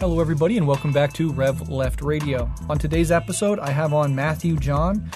Hello, everybody, and welcome back to Rev Left Radio. On today's episode, I have on Matthew John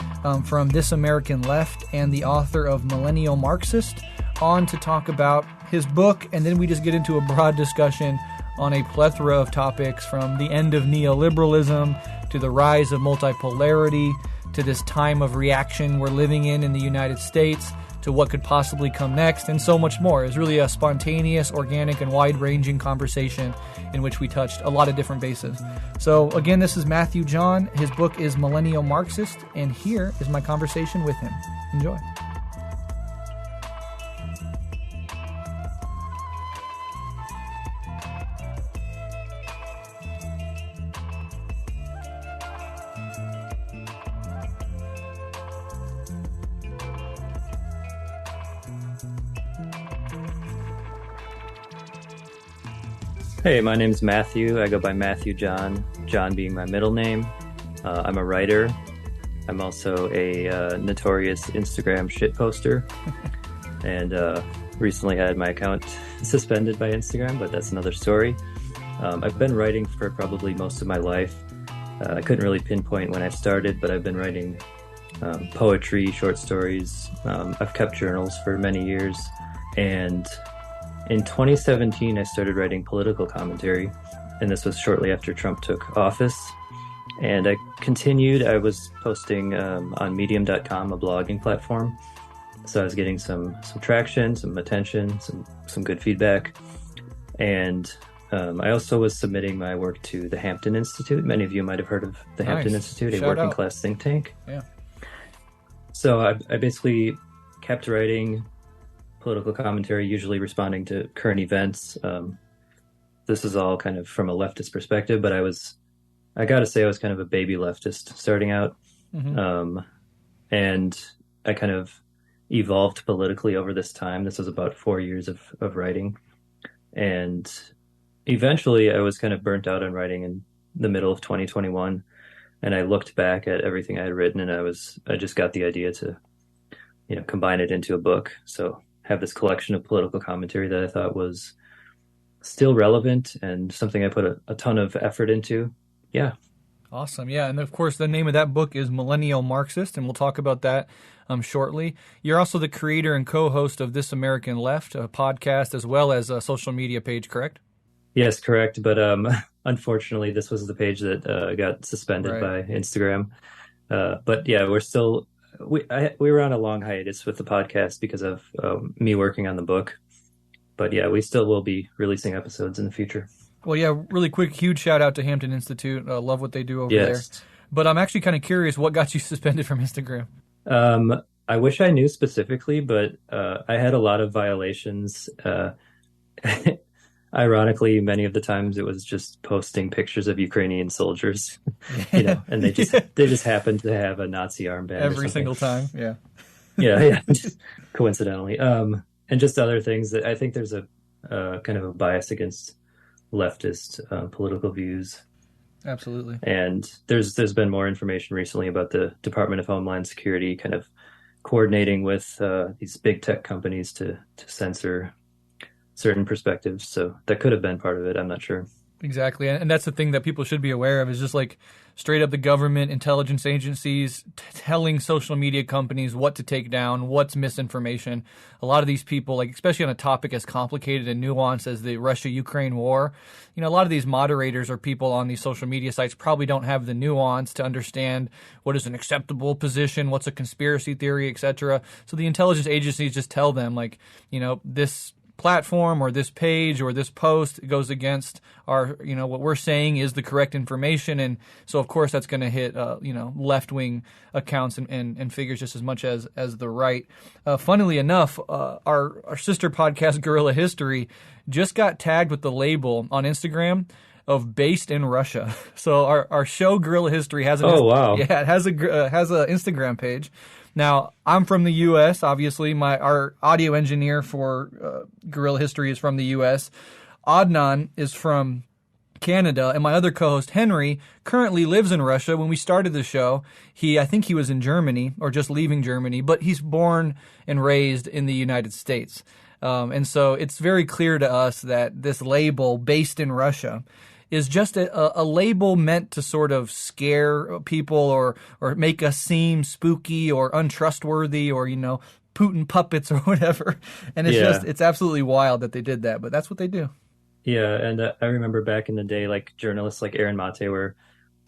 from This American Left and the author of Millennial Marxist on to talk about his book, and then we just get into a broad discussion on a plethora of topics from the end of neoliberalism to the rise of multipolarity to this time of reaction we're living in the United States to what could possibly come next, and so much more. It's really a spontaneous, organic, and wide-ranging conversation in which we touched a lot of different bases. So again, this is Matthew John. His book is Millennial Marxist, and here is my conversation with him. Enjoy. Hey, my name's Matthew. I go by Matthew John, John being my middle name. I'm a writer. I'm also a notorious Instagram shitposter, and recently had my account suspended by Instagram, but that's another story. I've been writing for probably most of my life. I couldn't really pinpoint when I started, but I've been writing poetry, short stories. I've kept journals for many years, and in 2017, I started writing political commentary, and this was shortly after Trump took office. And I continued. I was posting on medium.com, a blogging platform. So I was getting some traction, some attention, some good feedback. And I also was submitting my work to the Hampton Institute. Many of you might have heard of the Hampton Institute, a working class think tank. Yeah. So I basically kept writing political commentary, usually responding to current events. This is all kind of from a leftist perspective, but I got to say I was kind of a baby leftist starting out. Mm-hmm. And I kind of evolved politically over this time. This was about 4 years of writing. And eventually I was kind of burnt out on writing in the middle of 2021. And I looked back at everything I had written, and I just got the idea to, combine it into a book. So have this collection of political commentary that I thought was still relevant and something I put a ton of effort into. Yeah. Awesome. Yeah. And of course, the name of that book is Millennial Marxist, and we'll talk about that shortly. You're also the creator and co-host of This American Left, a podcast, as well as a social media page, correct? Yes, correct. But unfortunately, this was the page that got suspended by Instagram. But yeah, we're still... We were on a long hiatus with the podcast because of me working on the book. But yeah, we still will be releasing episodes in the future. Well, yeah, really quick, huge shout out to Hampton Institute. Love what they do over there. But I'm actually kind of curious, what got you suspended from Instagram? I wish I knew specifically, but I had a lot of violations. Ironically, many of the times it was just posting pictures of Ukrainian soldiers, and they just happened to have a Nazi armband every single time. Yeah. Yeah. Just coincidentally. And just other things that I think there's a kind of a bias against leftist political views. Absolutely. And there's been more information recently about the Department of Homeland Security kind of coordinating with these big tech companies to censor certain perspectives. So that could have been part of it. I'm not sure. Exactly. And that's the thing that people should be aware of, is just like straight up the government, intelligence agencies telling social media companies what to take down, what's misinformation. A lot of these people, like especially on a topic as complicated and nuanced as the Russia-Ukraine war, a lot of these moderators or people on these social media sites probably don't have the nuance to understand what is an acceptable position, what's a conspiracy theory, etc. So the intelligence agencies just tell them, like, this platform or this page or this post goes against our, what we're saying is the correct information. And so, of course, that's going to hit, left-wing accounts and figures just as much as the right. Funnily enough, our sister podcast, Guerrilla History, just got tagged with the label on Instagram of based in Russia. So our show, Guerrilla History, has it has a Instagram page. Now, I'm from the U.S., obviously. Our audio engineer for Guerrilla History is from the U.S. Adnan is from Canada, and my other co-host, Henry, currently lives in Russia. When we started the show, I think he was in Germany, or just leaving Germany, but he's born and raised in the United States. And so it's very clear to us that this label, based in Russia, is just a label meant to sort of scare people or make us seem spooky or untrustworthy or, Putin puppets or whatever. And it's absolutely wild that they did that, but that's what they do. Yeah, and I remember back in the day, like journalists like Aaron Mate were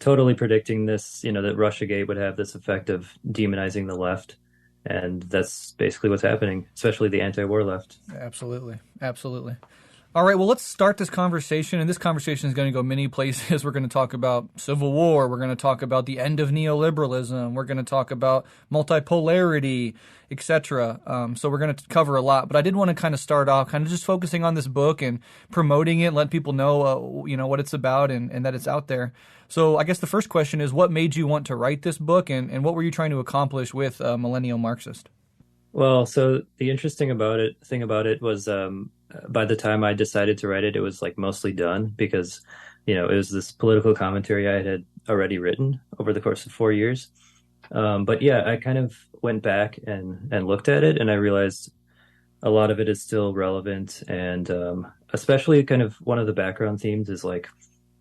totally predicting this, that Russiagate would have this effect of demonizing the left. And that's basically what's happening, especially the anti-war left. Absolutely. Absolutely. All right, well, let's start this conversation, and this conversation is going to go many places. We're going to talk about civil war. We're going to talk about the end of neoliberalism. We're going to talk about multipolarity, etc. So we're going to cover a lot, but I did want to kind of start off kind of just focusing on this book and promoting it, let people know, what it's about and that it's out there. So I guess the first question is, what made you want to write this book, and what were you trying to accomplish with Millennial Marxist? Well, so the interesting thing about it was by the time I decided to write it, it was like mostly done because, it was this political commentary I had already written over the course of 4 years. But yeah, I kind of went back and looked at it, and I realized a lot of it is still relevant. And especially kind of one of the background themes is like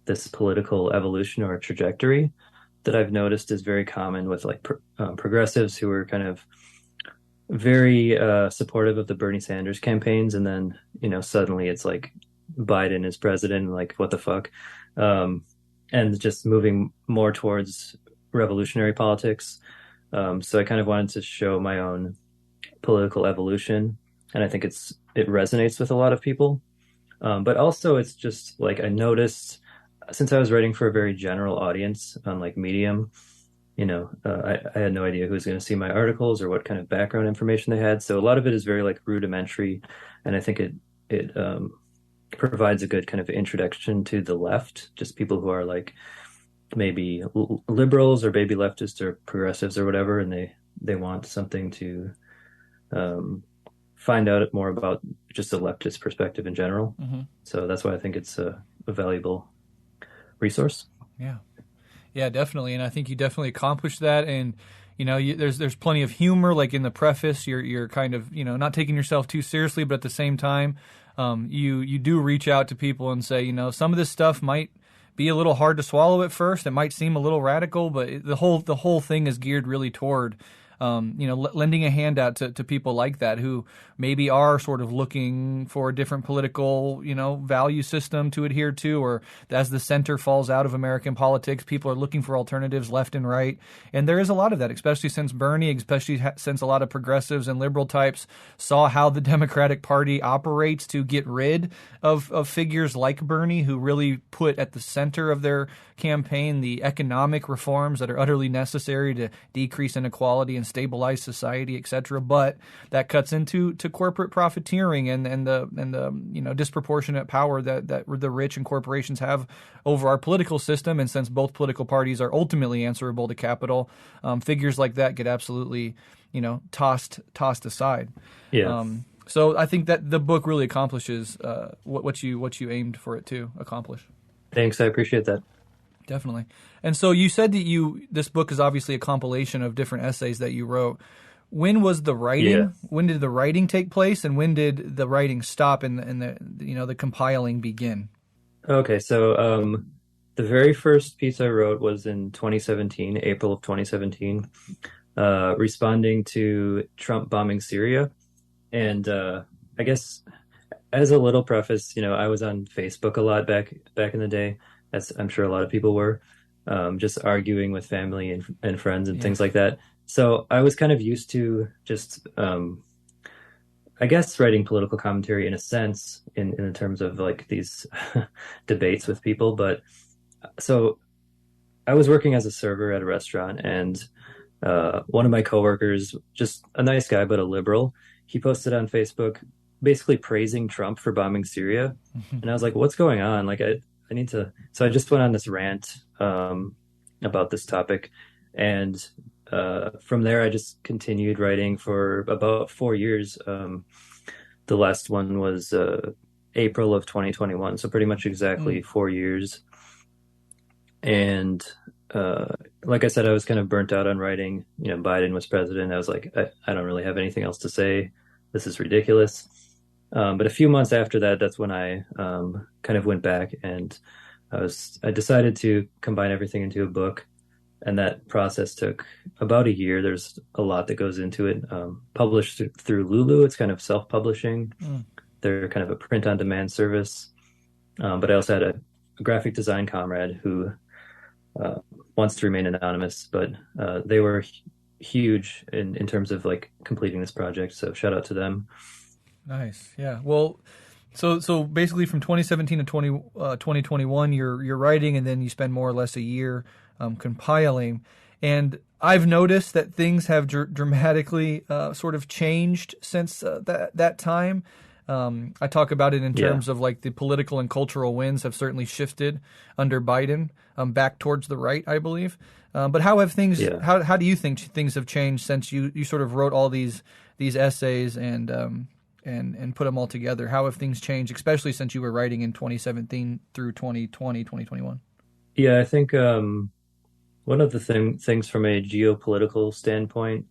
this political evolution or trajectory that I've noticed is very common with like progressives who are kind of very supportive of the Bernie Sanders campaigns, and then suddenly it's like Biden is president, and like what the fuck, and just moving more towards revolutionary politics. So I kind of wanted to show my own political evolution, and I think it resonates with a lot of people. But also it's just like I noticed, since I was writing for a very general audience on like Medium, I had no idea who was going to see my articles or what kind of background information they had. So a lot of it is very like rudimentary, and I think it provides a good kind of introduction to the left, just people who are like maybe liberals or baby leftists or progressives or whatever, and they want something to find out more about just the leftist perspective in general. Mm-hmm. So that's why I think it's a valuable resource. Yeah. Yeah, definitely, and I think you definitely accomplished that. And there's plenty of humor, like in the preface. You're kind of not taking yourself too seriously, but at the same time, you do reach out to people and say, some of this stuff might be a little hard to swallow at first. It might seem a little radical, but the whole thing is geared really toward lending a hand out to people like that who maybe are sort of looking for a different political, value system to adhere to, or as the center falls out of American politics, people are looking for alternatives left and right. And there is a lot of that, especially since Bernie, especially since a lot of progressives and liberal types saw how the Democratic Party operates to get rid of figures like Bernie, who really put at the center of their campaign the economic reforms that are utterly necessary to decrease inequality and stabilize society, etc. But that cuts into corporate profiteering and the disproportionate power that the rich and corporations have over our political system. And since both political parties are ultimately answerable to capital, figures like that get absolutely tossed aside. Yeah. So I think that the book really accomplishes what you aimed for it to accomplish. Thanks, I appreciate that. Definitely. And so you said that this book is obviously a compilation of different essays that you wrote. When was the writing? Yeah. When did the writing take place, and when did the writing stop and the compiling begin? Okay, so the very first piece I wrote was in 2017, April of 2017, responding to Trump bombing Syria. And I guess as a little preface, I was on Facebook a lot back in the day, as I'm sure a lot of people were, just arguing with family and friends and things like that. So I was kind of used to just, I guess, writing political commentary in a sense, in terms of like these debates with people. But so I was working as a server at a restaurant, and one of my coworkers, just a nice guy, but a liberal, he posted on Facebook basically praising Trump for bombing Syria. And I was like, what's going on? Like, I need to. So I just went on this rant about this topic. And from there, I just continued writing for about 4 years. The last one was April of 2021. So pretty much exactly 4 years. And like I said, I was kind of burnt out on writing. Biden was president. I was like, I don't really have anything else to say. This is ridiculous. But a few months after that, that's when I kind of went back and I decided to combine everything into a book, and that process took about a year. There's a lot that goes into it. Published through Lulu, it's kind of self-publishing. Mm. They're kind of a print-on-demand service. But I also had a graphic design comrade who wants to remain anonymous, but they were huge in terms of like completing this project. So shout out to them. Nice. Yeah. Well, so basically from 2017 to 2021, you're writing, and then you spend more or less a year compiling. And I've noticed that things have dramatically sort of changed since that time. I talk about it in terms of like the political and cultural winds have certainly shifted under Biden back towards the right, I believe. But how have things? Yeah. How do you think things have changed since you sort of wrote all these essays and put them all together? How have things changed, especially since you were writing in 2017 through 2020, 2021? Yeah, I think one of the things from a geopolitical standpoint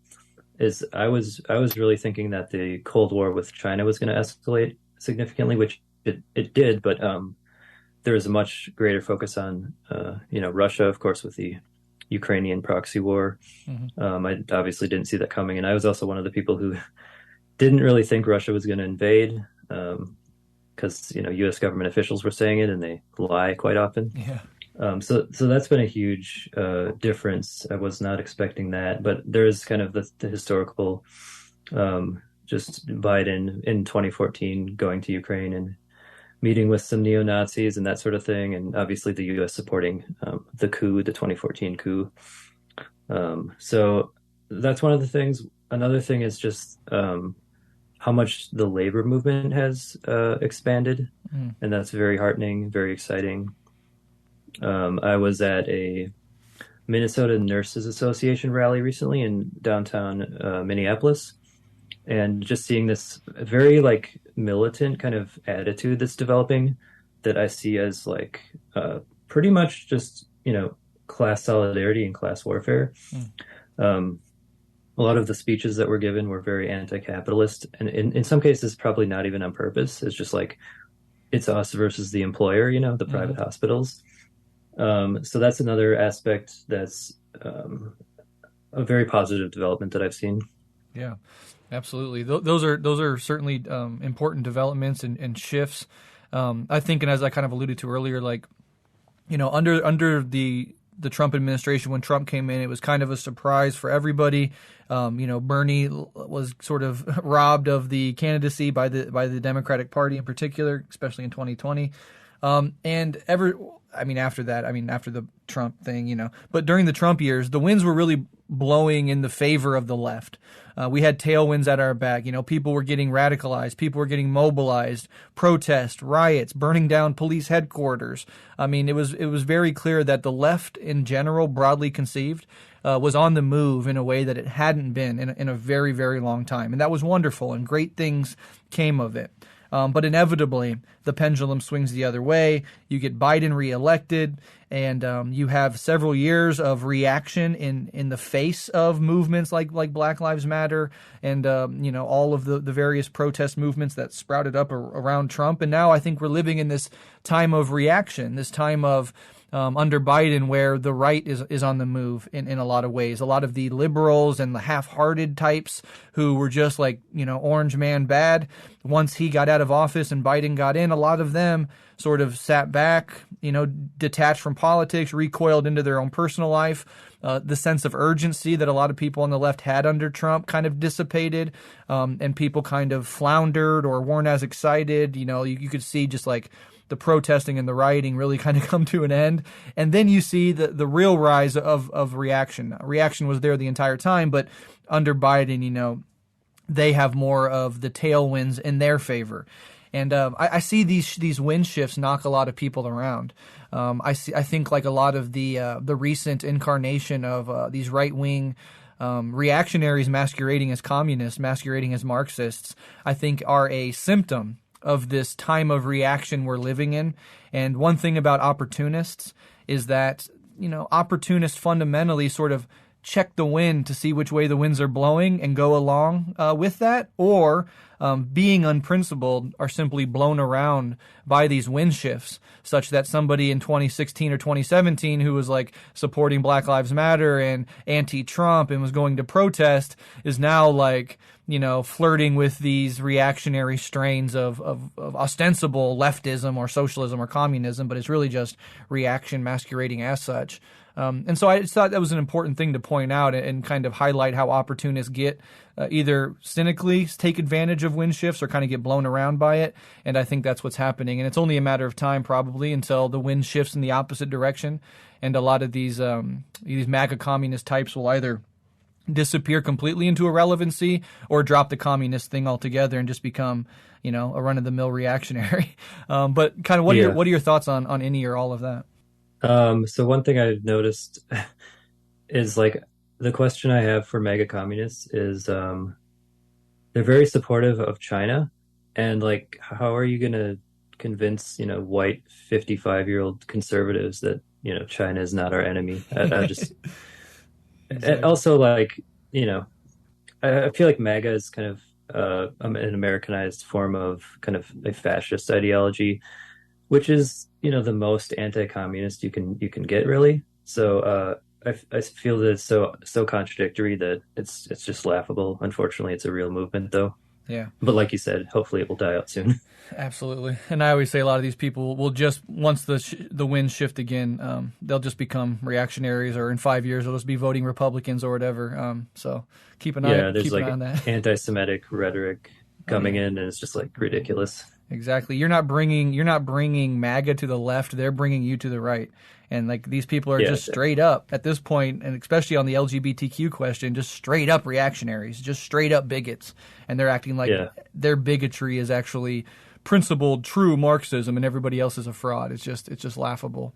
is I was really thinking that the Cold War with China was going to escalate significantly, which it did, but there was a much greater focus on Russia, of course, with the Ukrainian proxy war. Mm-hmm. I obviously didn't see that coming, and I was also one of the people who didn't really think Russia was going to invade, because U.S. government officials were saying it, and they lie quite often. Yeah. So that's been a huge difference. I was not expecting that, but there's kind of the historical, just Biden in 2014 going to Ukraine and meeting with some neo-Nazis and that sort of thing, and obviously the U.S. supporting the 2014 coup. So that's one of the things. Another thing is just how much the labor movement has expanded, and that's very heartening, very exciting. I was at a Minnesota Nurses Association rally recently in downtown Minneapolis, and just seeing this very like militant kind of attitude that's developing that I see as like pretty much just class solidarity and class warfare. A lot of the speeches that were given were very anti-capitalist, and in some cases probably not even on purpose. It's just like it's us versus the employer, the private hospitals. So that's another aspect that's a very positive development that I've seen. Yeah, absolutely. Those are certainly important developments and shifts. I think, and as I kind of alluded to earlier, like under the Trump administration, when Trump came in, it was kind of a surprise for everybody. Bernie was sort of robbed of the candidacy by the Democratic Party in particular, especially in 2020. After the Trump thing, but during the Trump years, the winds were really blowing in the favor of the left. We had tailwinds at our back. People were getting radicalized. People were getting mobilized, protest, riots, burning down police headquarters. It was very clear that the left in general, broadly conceived, was on the move in a way that it hadn't been in a very, very long time. And that was wonderful, and great things came of it. But inevitably, the pendulum swings the other way. You get Biden reelected, and you have several years of reaction in the face of movements like Black Lives Matter and all of the various protest movements that sprouted up around Trump. And now I think we're living in this time of reaction, this time of under Biden, where the right is on the move in a lot of ways. A lot of the liberals and the half-hearted types who were just like, orange man bad, once he got out of office and Biden got in, a lot of them sort of sat back, detached from politics, recoiled into their own personal life. The sense of urgency that a lot of people on the left had under Trump kind of dissipated, and people kind of floundered or weren't as excited. You could see just like the protesting and the rioting really kind of come to an end. And then you see the real rise of reaction. Reaction was there the entire time, but under Biden, they have more of the tailwinds in their favor. And I see these wind shifts knock a lot of people around. I think like a lot of the recent incarnation of these right-wing reactionaries masquerading as communists, masquerading as Marxists, I think are a symptom of this time of reaction we're living in. And one thing about opportunists is that, opportunists fundamentally sort of check the wind to see which way the winds are blowing and go along with that, or being unprincipled, are simply blown around by these wind shifts, such that somebody in 2016 or 2017 who was like supporting Black Lives Matter and anti-Trump and was going to protest is now like, flirting with these reactionary strains of ostensible leftism or socialism or communism, but it's really just reaction masquerading as such. And so I just thought that was an important thing to point out and kind of highlight how opportunists get either cynically take advantage of wind shifts or kind of get blown around by it. And I think that's what's happening. And it's only a matter of time probably until the wind shifts in the opposite direction. And a lot of these MAGA communist types will either disappear completely into irrelevancy or drop the communist thing altogether and just become, a run-of-the-mill reactionary. But kind of what are your thoughts on any or all of that? So one thing I've noticed is like the question I have for MAGA communists is they're very supportive of China, and like how are you going to convince white 55-year-old conservatives that China is not our enemy? I just Exactly. and also like I feel like MAGA is kind of an Americanized form of kind of a fascist ideology, which is the most anti-communist you can get really. So I feel that it's so contradictory that it's just laughable. Unfortunately, it's a real movement though. Yeah. But like you said, hopefully it will die out soon. Absolutely. And I always say a lot of these people will just, once the winds shift again, they'll just become reactionaries, or in 5 years they'll just be voting Republicans or whatever. So keep an eye There's like on that. anti-Semitic rhetoric coming in, and it's just like ridiculous. Exactly. You're not bringing MAGA to the left. They're bringing you to the right. And like these people are just straight up at this point, and especially on the LGBTQ question, just straight up reactionaries, just straight up bigots. And they're acting like their bigotry is actually principled, true Marxism, and everybody else is a fraud. It's just laughable.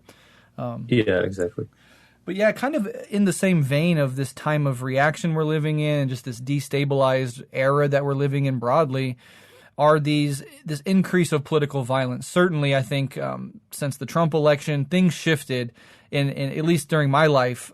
Exactly. But yeah, kind of in the same vein of this time of reaction we're living in, and just this destabilized era that we're living in broadly, are this increase of political violence. Certainly, I think since the Trump election, things shifted, in at least during my life,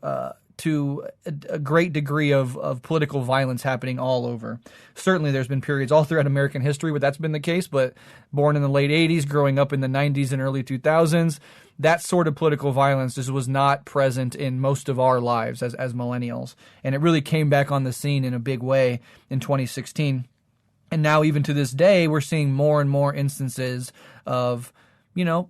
to a great degree of political violence happening all over. Certainly, there's been periods all throughout American history where that's been the case, but born in the late 80s, growing up in the 90s and early 2000s, that sort of political violence just was not present in most of our lives as millennials. And it really came back on the scene in a big way in 2016. And now, even to this day, we're seeing more and more instances of,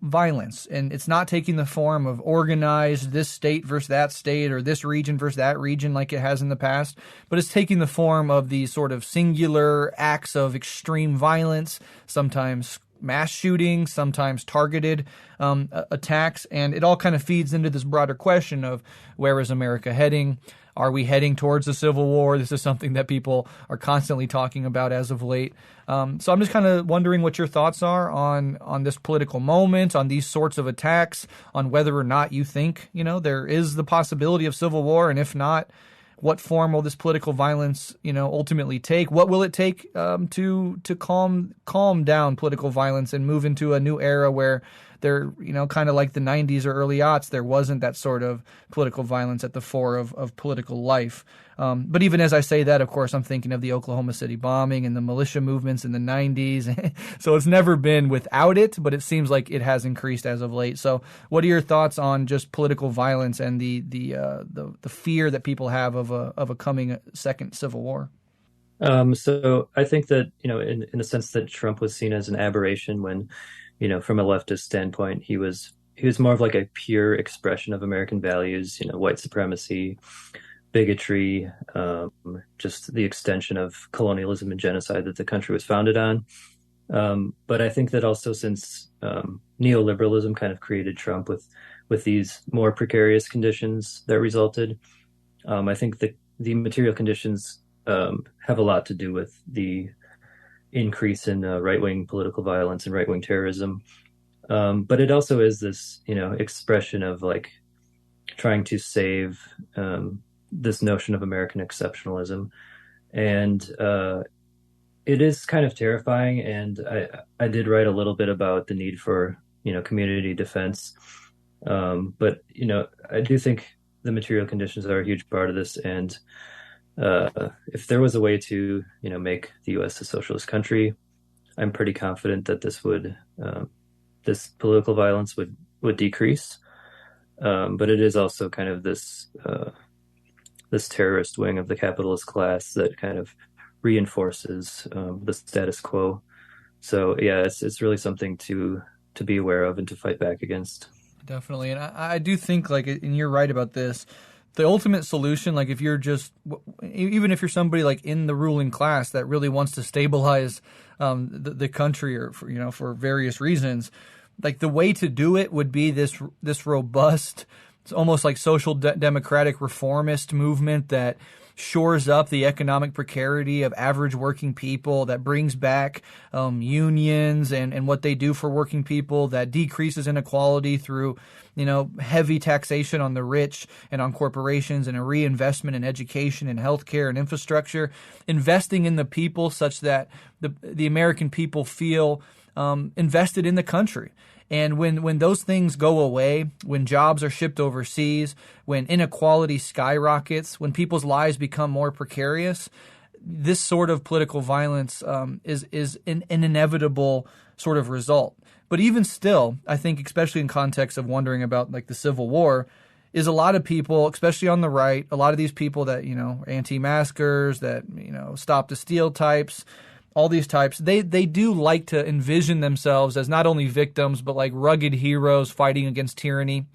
violence. And it's not taking the form of organized this state versus that state or this region versus that region like it has in the past, but it's taking the form of these sort of singular acts of extreme violence, sometimes mass shootings, sometimes targeted attacks. And it all kind of feeds into this broader question of where is America heading? Are we heading towards a civil war? This is something that people are constantly talking about as of late. So I'm just kind of wondering what your thoughts are on this political moment, on these sorts of attacks, on whether or not you think, there is the possibility of civil war. And if not, what form will this political violence, ultimately take? What will it take to calm down political violence and move into a new era where there, kind of like the 90s or early aughts, there wasn't that sort of political violence at the fore of political life. But even as I say that, of course, I'm thinking of the Oklahoma City bombing and the militia movements in the 90s. So it's never been without it, but it seems like it has increased as of late. So what are your thoughts on just political violence and the fear that people have of a coming second civil war? So I think that, in the sense that Trump was seen as an aberration when, from a leftist standpoint, he was more of like a pure expression of American values, white supremacy, bigotry, just the extension of colonialism and genocide that the country was founded on. But I think that also since neoliberalism kind of created Trump with these more precarious conditions that resulted, I think that the material conditions have a lot to do with the increase in right-wing political violence and right-wing terrorism. But it also is this, expression of like trying to save this notion of American exceptionalism. And it is kind of terrifying. And I did write a little bit about the need for, community defense. But, I do think the material conditions are a huge part of this. And if there was a way to, make the U.S. a socialist country, I'm pretty confident that this political violence would decrease. But it is also kind of this terrorist wing of the capitalist class that kind of reinforces the status quo. So yeah, it's really something to be aware of and to fight back against. Definitely. And I do think, like, and you're right about this, the ultimate solution, like if you're just, even if you're somebody like in the ruling class that really wants to stabilize the country, or for various reasons, like the way to do it would be this robust, it's almost like social democratic reformist movement that shores up the economic precarity of average working people, that brings back unions and what they do for working people, that decreases inequality through, heavy taxation on the rich and on corporations, and a reinvestment in education and healthcare and infrastructure, investing in the people such that the American people feel invested in the country. And when those things go away, when jobs are shipped overseas, when inequality skyrockets, when people's lives become more precarious, this sort of political violence is an inevitable sort of result. But even still, I think, especially in context of wondering about like the Civil War, is a lot of people, especially on the right, a lot of these people that, anti-maskers, that, stop the steal types, all these types, they do like to envision themselves as not only victims, but like rugged heroes fighting against tyranny.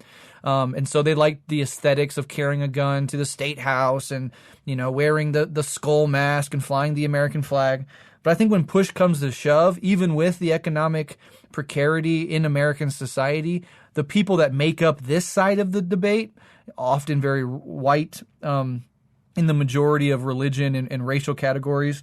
And so they like the aesthetics of carrying a gun to the state house and, wearing the skull mask and flying the American flag. But I think when push comes to shove, even with the economic precarity in American society, the people that make up this side of the debate, often very white, in the majority of religion and racial categories,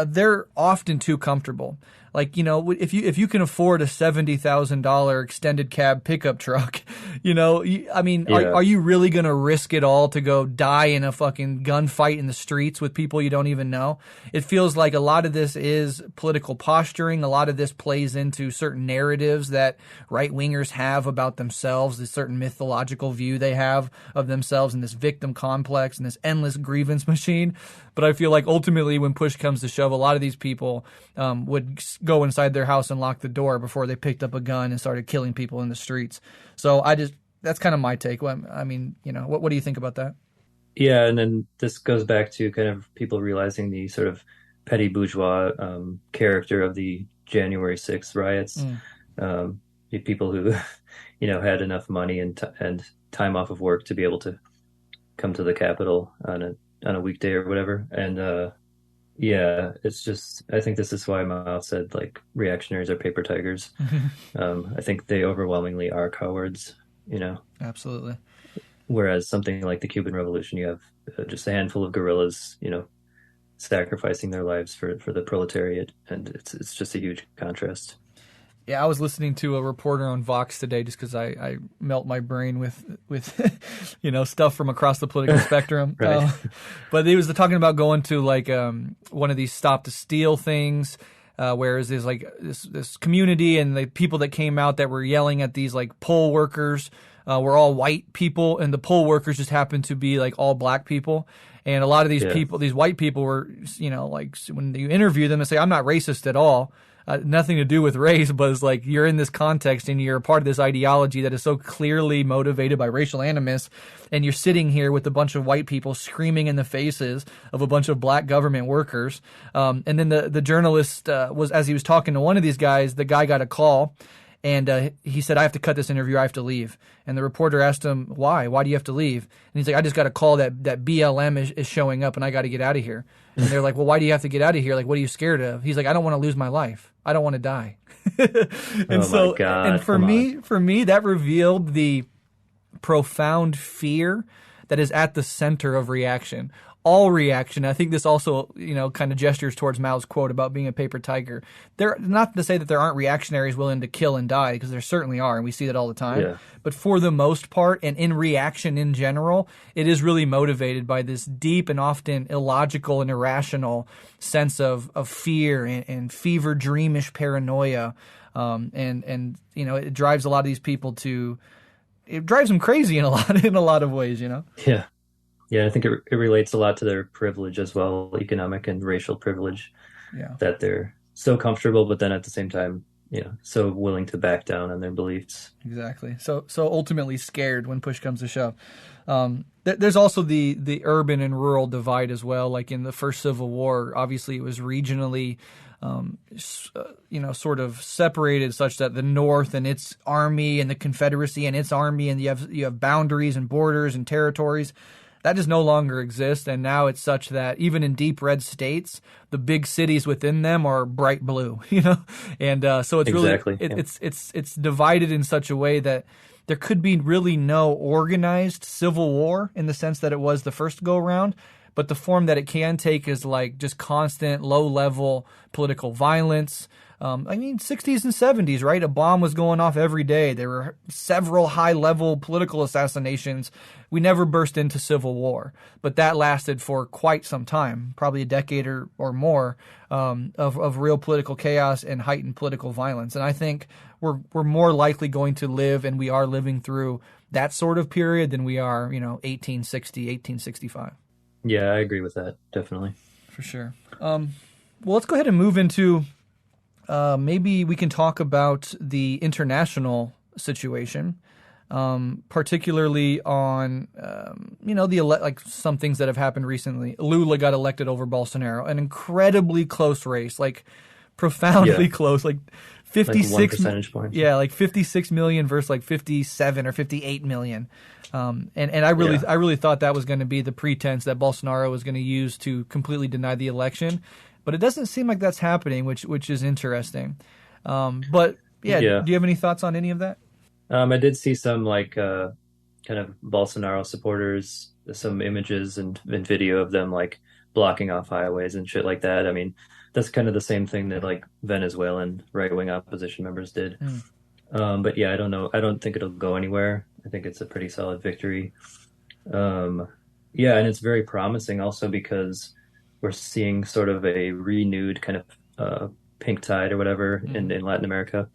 they're often too comfortable. Like, if you can afford a $70,000 extended cab pickup truck, are you really going to risk it all to go die in a fucking gunfight in the streets with people you don't even know? It feels like a lot of this is political posturing. A lot of this plays into certain narratives that right-wingers have about themselves, this certain mythological view they have of themselves, and this victim complex and this endless grievance machine. But I feel like ultimately when push comes to shove, a lot of these people would go inside their house and lock the door before they picked up a gun and started killing people in the streets. So that's kind of my take. I mean, what do you think about that? Yeah, and then this goes back to kind of people realizing the sort of petty bourgeois character of the January 6th riots. The people who, had enough money and time off of work to be able to come to the Capitol on a weekday or whatever. And yeah, it's just, I think this is why Mao said like reactionaries are paper tigers. I think they overwhelmingly are cowards, Absolutely. Whereas something like the Cuban Revolution, you have just a handful of guerrillas, sacrificing their lives for the proletariat, and it's just a huge contrast. Yeah, I was listening to a reporter on Vox today just because I melt my brain with stuff from across the political spectrum. Right. But he was talking about going to like one of these stop the steal things, whereas there's like this community, and the people that came out that were yelling at these like poll workers were all white people, and the poll workers just happened to be like all black people. And a lot of these people, these white people were, like when you interview them, they say, "I'm not racist at all." Nothing to do with race, but it's like you're in this context and you're a part of this ideology that is so clearly motivated by racial animus, and you're sitting here with a bunch of white people screaming in the faces of a bunch of black government workers. And then the journalist was, as he was talking to one of these guys, the guy got a call, and he said, "I have to cut this interview. I have to leave." And the reporter asked him, "Why? Why do you have to leave?" And he's like, "I just got a call that BLM is showing up, and I got to get out of here." And they're like, "Well, why do you have to get out of here? Like, what are you scared of?" He's like, "I don't want to lose my life. I don't want to die." And my God, and for me, that revealed the profound fear that is at the center of reaction. All reaction. I think this also, kind of gestures towards Mao's quote about being a paper tiger. They're not to say that there aren't reactionaries willing to kill and die, because there certainly are, and we see that all the time. Yeah. But for the most part, and in reaction in general, it is really motivated by this deep and often illogical and irrational sense of fear and fever dreamish paranoia. And it drives a lot of these people to it drives them crazy in a lot of ways, you know? Yeah. Yeah, I think it relates a lot to their privilege as well, economic and racial privilege, Yeah. that they're so comfortable, but then at the same time, so willing to back down on their beliefs. Exactly. So ultimately scared when push comes to shove. There's also the urban and rural divide as well. Like in the first Civil War, obviously it was regionally, sort of separated such that the North and its army and the Confederacy and its army, and you have boundaries and borders and territories. That just no longer exists, and now it's such that even in deep red states, the big cities within them are bright blue, and so it's Exactly, really yeah. it's divided in such a way that there could be really no organized civil war in the sense that it was the first go around, but the form that it can take is like just constant low level political violence. 60s and 70s, right? A bomb was going off every day. There were several high-level political assassinations. We never burst into civil war, but that lasted for quite some time, probably a decade or more, of real political chaos and heightened political violence. And I think we're more likely going to live, and we are living through that sort of period than we are, 1860, 1865. Yeah, I agree with that, definitely. For sure. Well, let's go ahead and move into maybe we can talk about the international situation, particularly on, like some things that have happened recently. Lula got elected over Bolsonaro, an incredibly close race, like profoundly close, like 56 like 1 percentage point. Yeah, like 56 million versus like 57 or 58 million. And I really thought that was going to be the pretense that Bolsonaro was going to use to completely deny the election. But it doesn't seem like that's happening, which is interesting. But do you have any thoughts on any of that? I did see some kind of Bolsonaro supporters, some images and video of them like blocking off highways and shit like that. I mean, that's kind of the same thing that like Venezuelan right-wing opposition members did. But yeah, I don't know. I don't think it'll go anywhere. I think it's a pretty solid victory. And it's very promising also because we're seeing sort of a renewed kind of pink tide or whatever in Latin America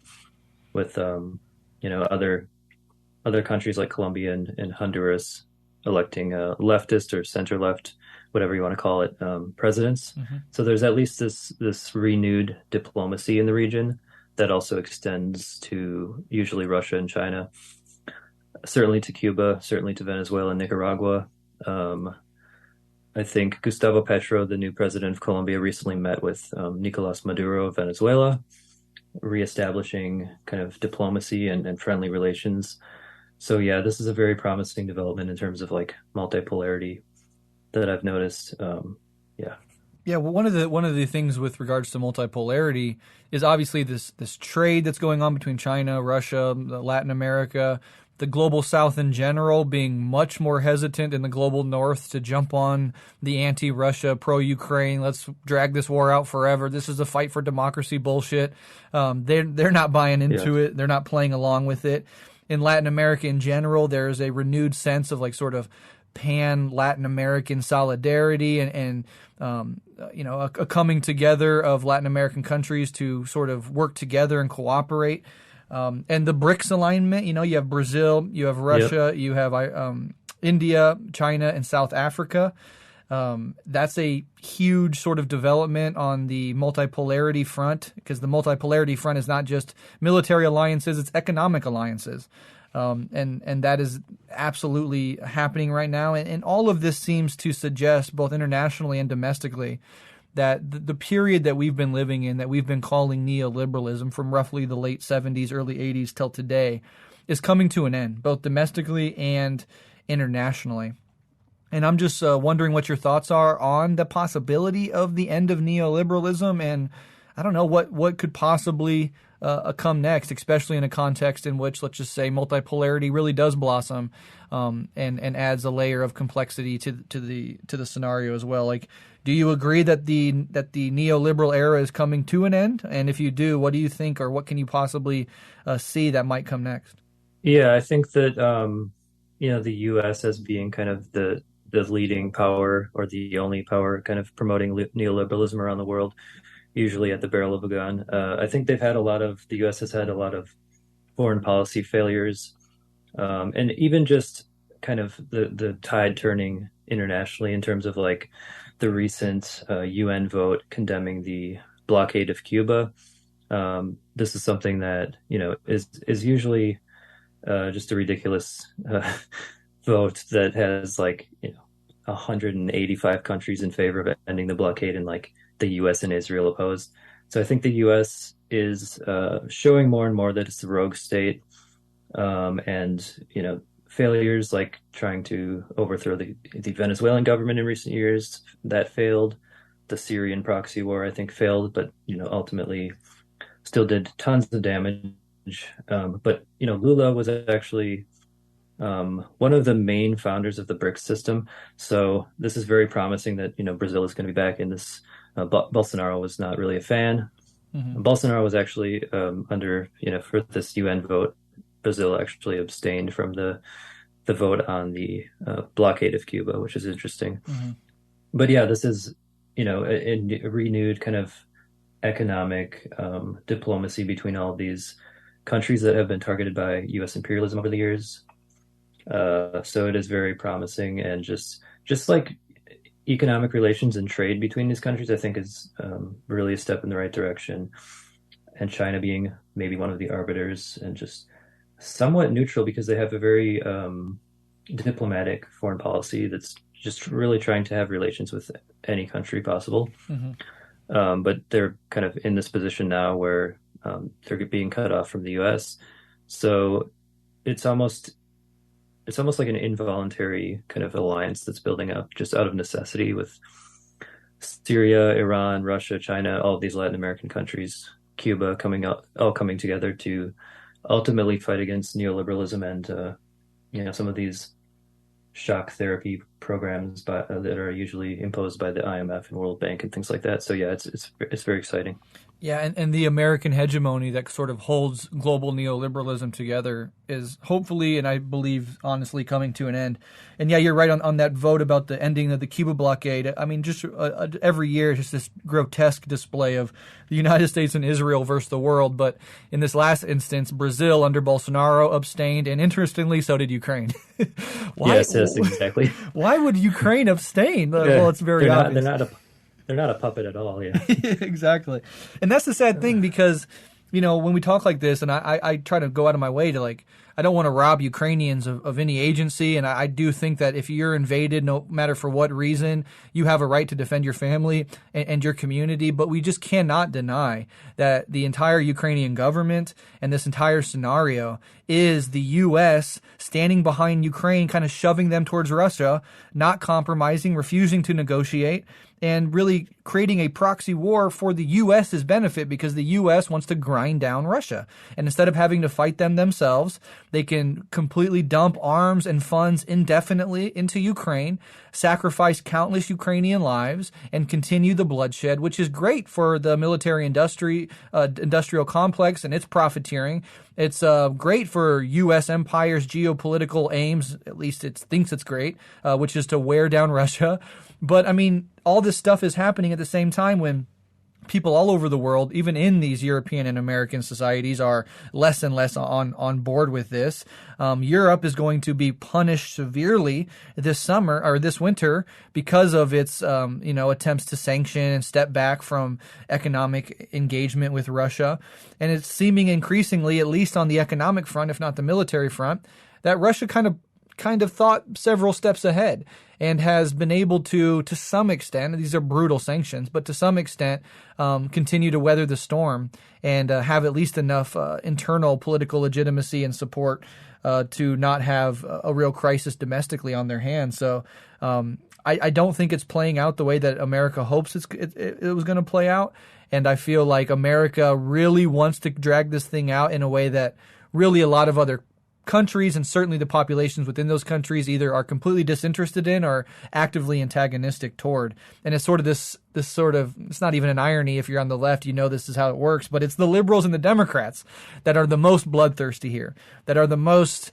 with other countries like Colombia and Honduras electing leftist or center left, whatever you want to call it, presidents. So there's at least this renewed diplomacy in the region that also extends to usually Russia and China, certainly to Cuba, certainly to Venezuela and Nicaragua. I think Gustavo Petro, the new president of Colombia, recently met with Nicolas Maduro of Venezuela, reestablishing kind of diplomacy and friendly relations. So yeah, this is a very promising development in terms of like multipolarity that I've noticed. Yeah, well, one of the things with regards to multipolarity is obviously this trade that's going on between China, Russia, Latin America, the global South in general being much more hesitant than the global North to jump on the anti-Russia, pro-Ukraine, let's drag this war out forever. This is a fight for democracy bullshit. They're not buying into it. They're not playing along with it. In Latin America in general, there's a renewed sense of like sort of pan-Latin American solidarity and a coming together of Latin American countries to sort of work together and cooperate. And the BRICS alignment, you have Brazil, you have Russia, you have India, China, and South Africa. That's a huge sort of development on the multipolarity front, because the multipolarity front is not just military alliances, it's economic alliances. And that is absolutely happening right now. And all of this seems to suggest, both internationally and domestically, that the period that we've been living in, that we've been calling neoliberalism from roughly the late 70s, early 80s till today, is coming to an end, both domestically and internationally. And I'm just wondering what your thoughts are on the possibility of the end of neoliberalism, and I don't know what could possibly come next, especially in a context in which, let's just say, multipolarity really does blossom, and adds a layer of complexity to the scenario as well. Like, do you agree that the neoliberal era is coming to an end? And if you do, what do you think, or what can you possibly see that might come next? Yeah, I think that the U.S. as being kind of the leading power or the only power kind of promoting neoliberalism around the world, usually at the barrel of a gun. I think the U.S. has had a lot of foreign policy failures, And even just kind of the tide turning internationally in terms of like the recent UN vote condemning the blockade of Cuba. This is something that, is usually just a ridiculous vote that has like 185 countries in favor of ending the blockade, and like the U.S. and Israel opposed. So I think the U.S. is showing more and more that it's a rogue state, and failures like trying to overthrow the Venezuelan government in recent years, that failed. The Syrian proxy war, I think, failed, but ultimately still did tons of damage. But Lula was actually one of the main founders of the BRICS system. So this is very promising that Brazil is going to be back in this. Bolsonaro was not really a fan. Mm-hmm. Bolsonaro was actually under for this UN vote. Brazil actually abstained from the vote on the blockade of Cuba, which is interesting. Mm-hmm. But yeah, this is a renewed kind of economic diplomacy between all of these countries that have been targeted by U.S. imperialism over the years. So it is very promising, and just like economic relations and trade between these countries, I think is really a step in the right direction. And China being maybe one of the arbiters, and just somewhat neutral because they have a very diplomatic foreign policy that's just really trying to have relations with any country possible. Mm-hmm. But they're kind of in this position now where they're being cut off from the U.S. So it's almost like an involuntary kind of alliance that's building up just out of necessity with Syria, Iran, Russia, China, all of these Latin American countries, Cuba all coming together to ultimately fight against neoliberalism and some of these shock therapy programs that are usually imposed by the IMF and World Bank and things like that. So yeah, it's very exciting. Yeah, and the American hegemony that sort of holds global neoliberalism together is hopefully, and I believe honestly, coming to an end. And yeah, you're right on that vote about the ending of the Cuba blockade. I mean, just every year, just this grotesque display of the United States and Israel versus the world. But in this last instance, Brazil under Bolsonaro abstained, and interestingly, so did Ukraine. Yes, exactly. Why would Ukraine abstain? Well, it's very obvious. They're not a puppet at all, yeah. Exactly. And that's the sad thing because, when we talk like this, and I try to go out of my way to I don't want to rob Ukrainians of any agency. And I do think that if you're invaded, no matter for what reason, you have a right to defend your family and your community. But we just cannot deny that the entire Ukrainian government and this entire scenario is the U.S. standing behind Ukraine, kind of shoving them towards Russia, not compromising, refusing to negotiate, and really creating a proxy war for the U.S.'s benefit because the U.S. wants to grind down Russia. And instead of having to fight them themselves, they can completely dump arms and funds indefinitely into Ukraine, sacrifice countless Ukrainian lives, and continue the bloodshed, which is great for the military industrial complex and its profiteering. It's great for U.S. empire's geopolitical aims, at least it thinks it's great, which is to wear down Russia. But, I mean, all this stuff is happening at the same time when people all over the world, even in these European and American societies, are less and less on board with this. Europe is going to be punished severely this summer or this winter because of its attempts to sanction and step back from economic engagement with Russia. And it's seeming increasingly, at least on the economic front, if not the military front, that Russia kind of thought several steps ahead and has been able to some extent, these are brutal sanctions, but to some extent continue to weather the storm and have at least enough internal political legitimacy and support to not have a real crisis domestically on their hands. So I don't think it's playing out the way that America hopes it was going to play out. And I feel like America really wants to drag this thing out in a way that really a lot of other countries and certainly the populations within those countries either are completely disinterested in or actively antagonistic toward. And it's sort of this sort of, it's not even an irony if you're on the left, this is how it works, but it's the liberals and the Democrats that are the most bloodthirsty here, that are the most,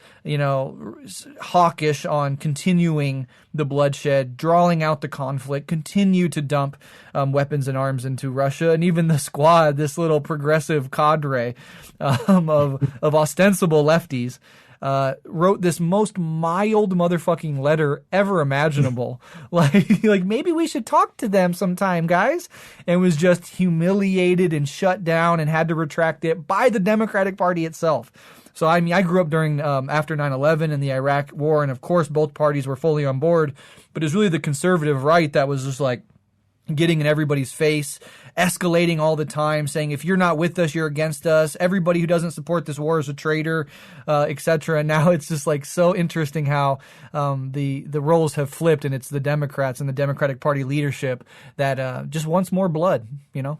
hawkish on continuing the bloodshed, drawing out the conflict, continue to dump weapons and arms into Russia. And even the Squad, this little progressive cadre of ostensible lefties, wrote this most mild motherfucking letter ever imaginable. like maybe we should talk to them sometime, guys. And was just humiliated and shut down and had to retract it by the Democratic Party itself. So, I mean, I grew up during, after 9/11 and the Iraq war, and of course both parties were fully on board, but it was really the conservative right that was just like getting in everybody's face, escalating all the time, saying, if you're not with us, you're against us. Everybody who doesn't support this war is a traitor, etc. And now it's just like so interesting how the roles have flipped, and it's the Democrats and the Democratic Party leadership that just wants more blood, you know?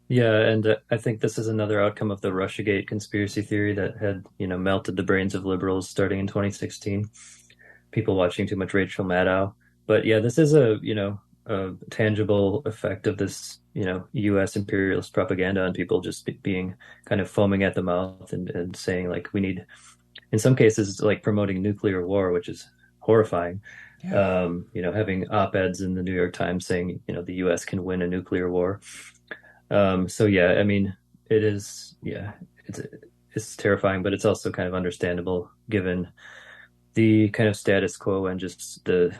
Yeah, and I think this is another outcome of the Russiagate conspiracy theory that had, melted the brains of liberals starting in 2016. People watching too much Rachel Maddow. But yeah, this is a tangible effect of this, U.S. imperialist propaganda on people just being kind of foaming at the mouth and saying like we need, in some cases, like promoting nuclear war, which is horrifying. Yeah. Having op-eds in the New York Times saying, the U.S. can win a nuclear war. So yeah, I mean, it's terrifying, but it's also kind of understandable given the kind of status quo and just the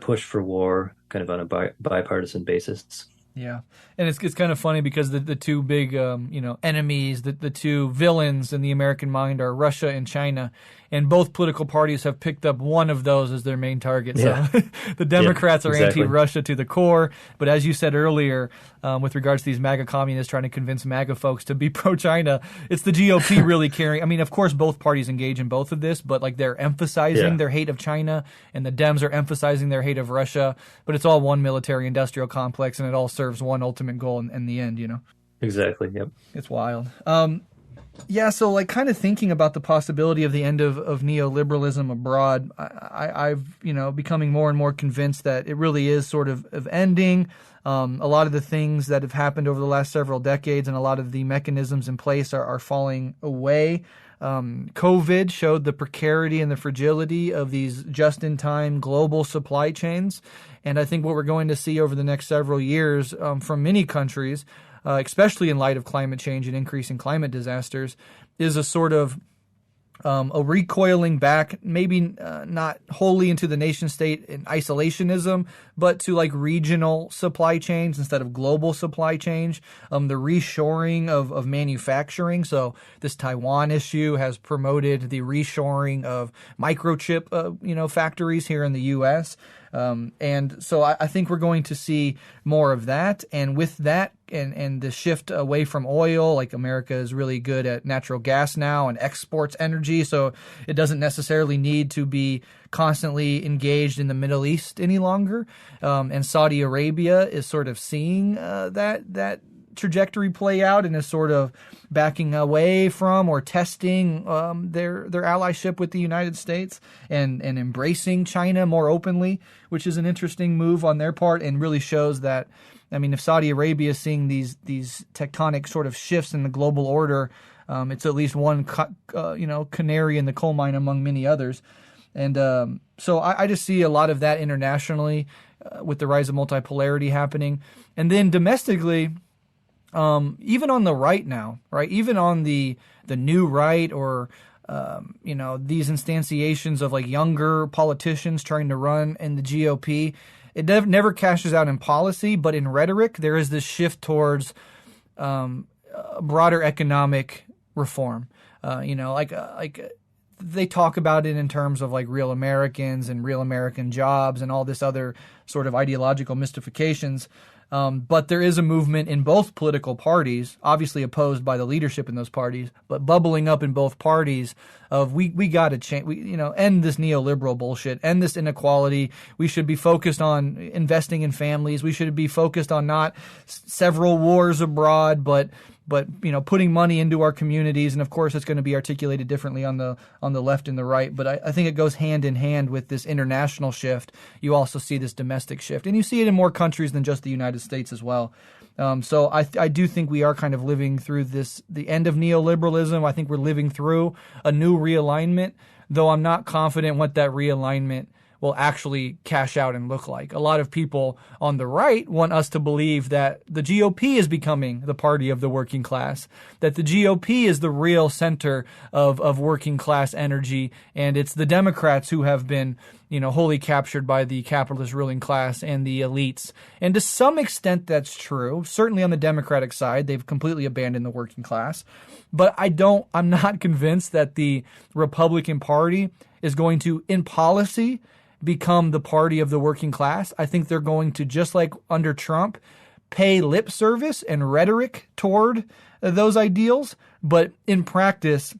push for war kind of on a bipartisan basis. Yeah. And it's kind of funny because the two big, enemies, the two villains in the American mind are Russia and China. And both political parties have picked up one of those as their main target. Yeah. So the Democrats are anti-Russia to the core. But as you said earlier, with regards to these MAGA communists trying to convince MAGA folks to be pro-China, it's the GOP really carrying. I mean, of course, both parties engage in both of this, but like they're emphasizing their hate of China, and the Dems are emphasizing their hate of Russia. But it's all one military-industrial complex, and it all serves one ultimate goal in the end, Exactly, yep. It's wild. Yeah, so like kind of thinking about the possibility of the end of neoliberalism abroad, I've, becoming more and more convinced that it really is sort of ending. A lot of the things that have happened over the last several decades and a lot of the mechanisms in place are falling away. COVID showed the precarity and the fragility of these just-in-time global supply chains. And I think what we're going to see over the next several years from many countries, especially in light of climate change and increasing climate disasters, is a sort of a recoiling back, maybe not wholly into the nation state in isolationism, but to like regional supply chains instead of global supply chains. The reshoring of manufacturing. So this Taiwan issue has promoted the reshoring of microchip, factories here in the U.S. And so I think we're going to see more of that. And with that and the shift away from oil, like America is really good at natural gas now and exports energy. So it doesn't necessarily need to be constantly engaged in the Middle East any longer. And Saudi Arabia is sort of seeing that trajectory play out and is sort of backing away from or testing their allyship with the United States and embracing China more openly, which is an interesting move on their part and really shows that, I mean, if Saudi Arabia is seeing these tectonic sort of shifts in the global order, it's at least one canary in the coal mine among many others. And so I just see a lot of that internationally with the rise of multipolarity happening. And then domestically, even on the right now, right? Even on the new right or, these instantiations of like younger politicians trying to run in the GOP, it never cashes out in policy, but in rhetoric, there is this shift towards broader economic reform. They talk about it in terms of like real Americans and real American jobs and all this other sort of ideological mystifications. But there is a movement in both political parties, obviously opposed by the leadership in those parties, but bubbling up in both parties of we got to change, end this neoliberal bullshit, end this inequality. We should be focused on investing in families. We should be focused on not several wars abroad, but putting money into our communities. And of course, it's going to be articulated differently on the left and the right. But I think it goes hand in hand with this international shift. You also see this domestic shift, and you see it in more countries than just the United States as well. So I do think we are kind of living through the end of neoliberalism. I think we're living through a new realignment, though I'm not confident what that realignment will actually cash out and look like. A lot of people on the right want us to believe that the GOP is becoming the party of the working class, that the GOP is the real center of working class energy, and it's the Democrats who have been, wholly captured by the capitalist ruling class and the elites. And to some extent, that's true. Certainly on the Democratic side, they've completely abandoned the working class. But I'm not convinced that the Republican Party is going to, in policy, become the party of the working class. I think they're going to, just like under Trump, pay lip service and rhetoric toward those ideals, but in practice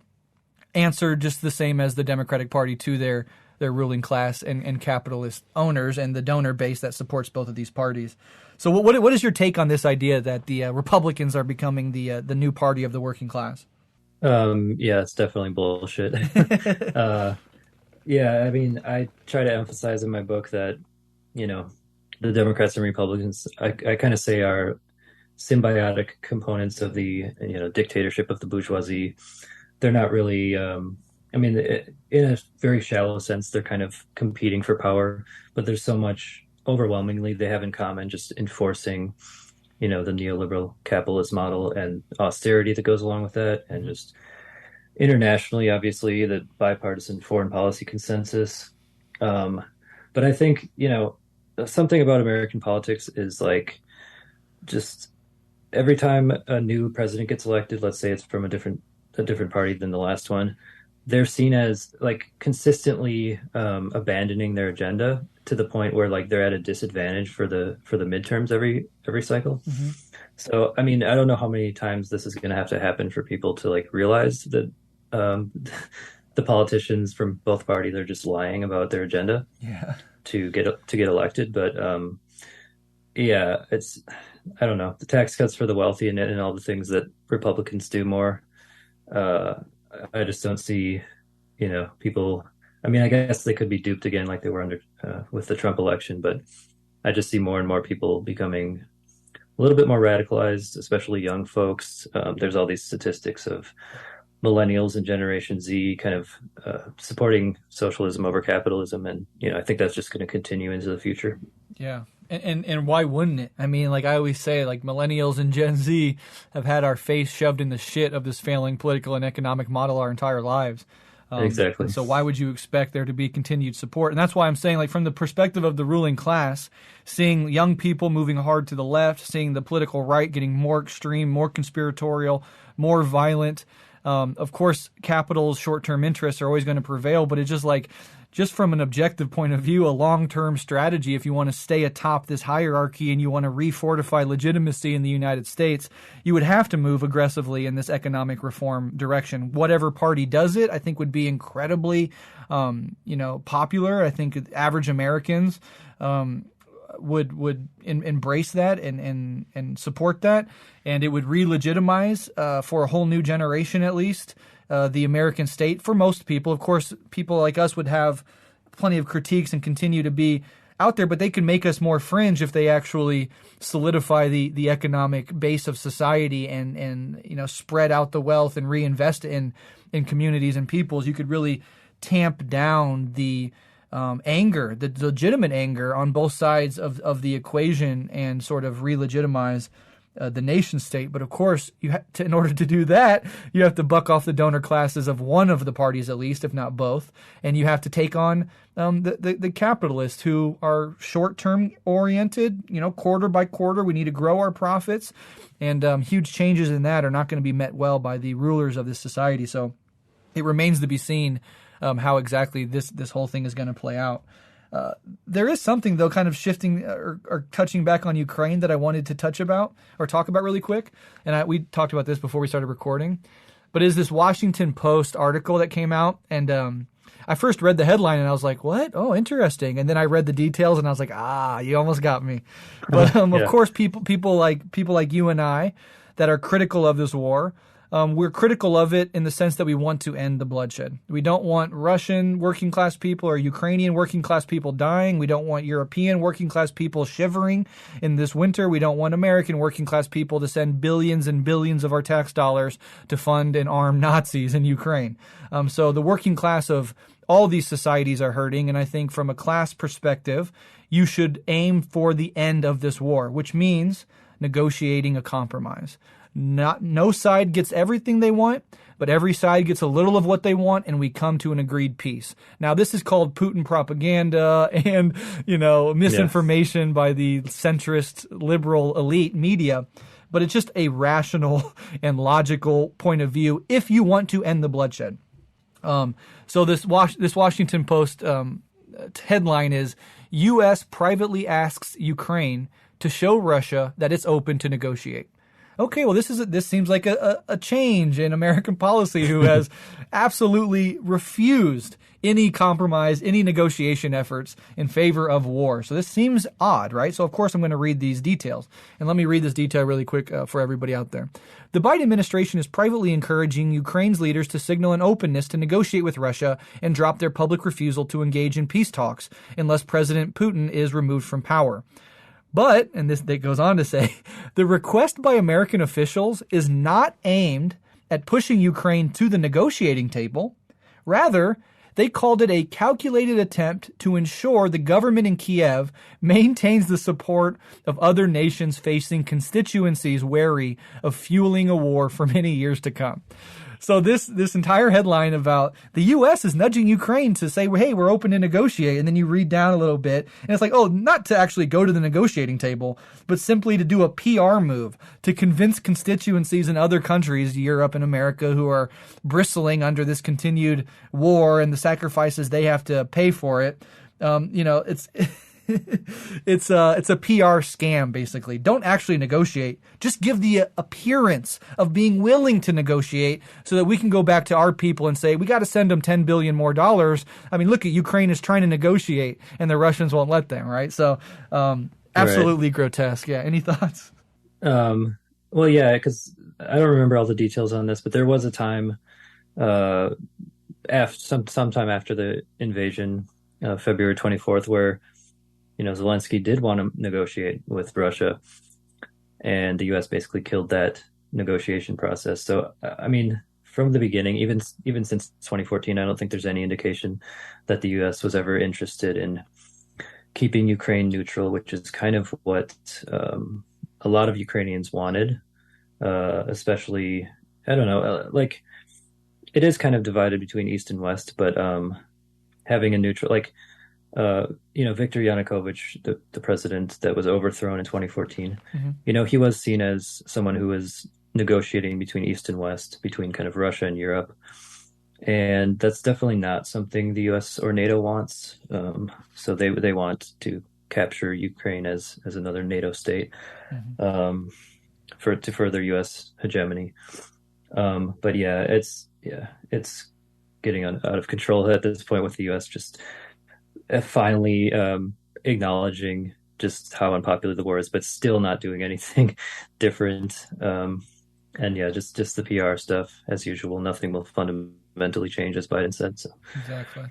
answer just the same as the Democratic Party to their ruling class and capitalist owners and the donor base that supports both of these parties. So what is your take on this idea that the Republicans are becoming the new party of the working class? Yeah, it's definitely bullshit. Yeah, I mean, I try to emphasize in my book that, the Democrats and Republicans, I kind of say are symbiotic components of the, dictatorship of the bourgeoisie. They're not really, in a very shallow sense, they're kind of competing for power, but there's so much overwhelmingly they have in common, just enforcing, the neoliberal capitalist model and austerity that goes along with that, and just internationally, obviously, the bipartisan foreign policy consensus. But I think, something about American politics is like, just every time a new president gets elected, let's say it's from a different party than the last one, they're seen as like consistently abandoning their agenda to the point where like they're at a disadvantage for the midterms every cycle. Mm-hmm. So, I mean, I don't know how many times this is going to have to happen for people to like realize that the politicians from both parties are just lying about their agenda to get elected. But yeah, it's, I don't know, the tax cuts for the wealthy and all the things that Republicans do more. I just don't see, people. I mean, I guess they could be duped again like they were under with the Trump election, but I just see more and more people becoming a little bit more radicalized, especially young folks. There's all these statistics of millennials and Generation Z kind of supporting socialism over capitalism. And, I think that's just going to continue into the future. Yeah. And why wouldn't it? I mean, like I always say, like millennials and Gen Z have had our face shoved in the shit of this failing political and economic model our entire lives. Exactly. So why would you expect there to be continued support? And that's why I'm saying, like, from the perspective of the ruling class, seeing young people moving hard to the left, seeing the political right getting more extreme, more conspiratorial, more violent. Of course, capital's short-term interests are always going to prevail, but it's just from an objective point of view, a long-term strategy, if you want to stay atop this hierarchy and you want to refortify legitimacy in the United States, you would have to move aggressively in this economic reform direction. Whatever party does it, I think would be incredibly, popular. I think average Americans would embrace that and support that, and it would re-legitimize for a whole new generation at least the American state for most people. Of course, people like us would have plenty of critiques and continue to be out there, but they can make us more fringe if they actually solidify the economic base of society and spread out the wealth and reinvest in communities and peoples. You could really tamp down the anger, the legitimate anger on both sides of the equation and sort of re-legitimize the nation state. But of course, in order to do that, you have to buck off the donor classes of one of the parties at least, if not both, and you have to take on the capitalists who are short-term oriented. Quarter by quarter, we need to grow our profits, and huge changes in that are not going to be met well by the rulers of this society. So it remains to be seen how exactly this whole thing is going to play out. There is something, though, kind of shifting or touching back on Ukraine that I wanted to talk about really quick. And we talked about this before we started recording. But is this Washington Post article that came out. And I first read the headline and I was like, what? Oh, interesting. And then I read the details and I was like, you almost got me. But of course, people like you and I that are critical of this war, we're critical of it in the sense that we want to end the bloodshed. We don't want Russian working class people or Ukrainian working class people dying. We don't want European working class people shivering in this winter. We don't want American working class people to send billions and billions of our tax dollars to fund and arm Nazis in Ukraine. So the working class of all these societies are hurting. And I think from a class perspective, you should aim for the end of this war, which means negotiating a compromise. No side gets everything they want, but every side gets a little of what they want, and we come to an agreed peace. Now, this is called Putin propaganda and, misinformation by the centrist liberal elite media, but it's just a rational and logical point of view if you want to end the bloodshed. So this Washington Post headline is, U.S. privately asks Ukraine to show Russia that it's open to negotiate. Okay, well, this seems like a change in American policy, who has absolutely refused any compromise, any negotiation efforts in favor of war. So this seems odd, right? So, of course, I'm going to read these details. And let me read this detail really quick for everybody out there. The Biden administration is privately encouraging Ukraine's leaders to signal an openness to negotiate with Russia and drop their public refusal to engage in peace talks unless President Putin is removed from power. But, and this goes on to say, the request by American officials is not aimed at pushing Ukraine to the negotiating table. Rather, they called it a calculated attempt to ensure the government in Kiev maintains the support of other nations facing constituencies wary of fueling a war for many years to come. So this entire headline about the U.S. is nudging Ukraine to say, hey, we're open to negotiate. And then you read down a little bit and it's like, oh, not to actually go to the negotiating table, but simply to do a PR move to convince constituencies in other countries, Europe and America, who are bristling under this continued war and the sacrifices they have to pay for it. It's a PR scam, basically. Don't actually negotiate. Just give the appearance of being willing to negotiate so that we can go back to our people and say, we got to send them $10 billion more. I mean, look at Ukraine is trying to negotiate and the Russians won't let them, right? So, absolutely right. Grotesque. Yeah. Any thoughts? Well, yeah, because I don't remember all the details on this, but there was a time, sometime after the invasion, February 24th, where Zelensky did want to negotiate with Russia, and the U.S. basically killed that negotiation process. So, I mean, from the beginning, even since 2014, I don't think there's any indication that the U.S. was ever interested in keeping Ukraine neutral, which is kind of what a lot of Ukrainians wanted, especially, I don't know, it is kind of divided between East and West, but having a neutral, Viktor Yanukovych, the president that was overthrown in 2014, he was seen as someone who was negotiating between East and West, between kind of Russia and Europe. And that's definitely not something the US or NATO wants. So they want to capture Ukraine as another NATO state, to further US hegemony. But yeah, it's getting out of control at this point, with the US just finally acknowledging just how unpopular the war is, but still not doing anything different. And yeah, just the PR stuff as usual. Nothing will fundamentally change, as Biden said. So exactly.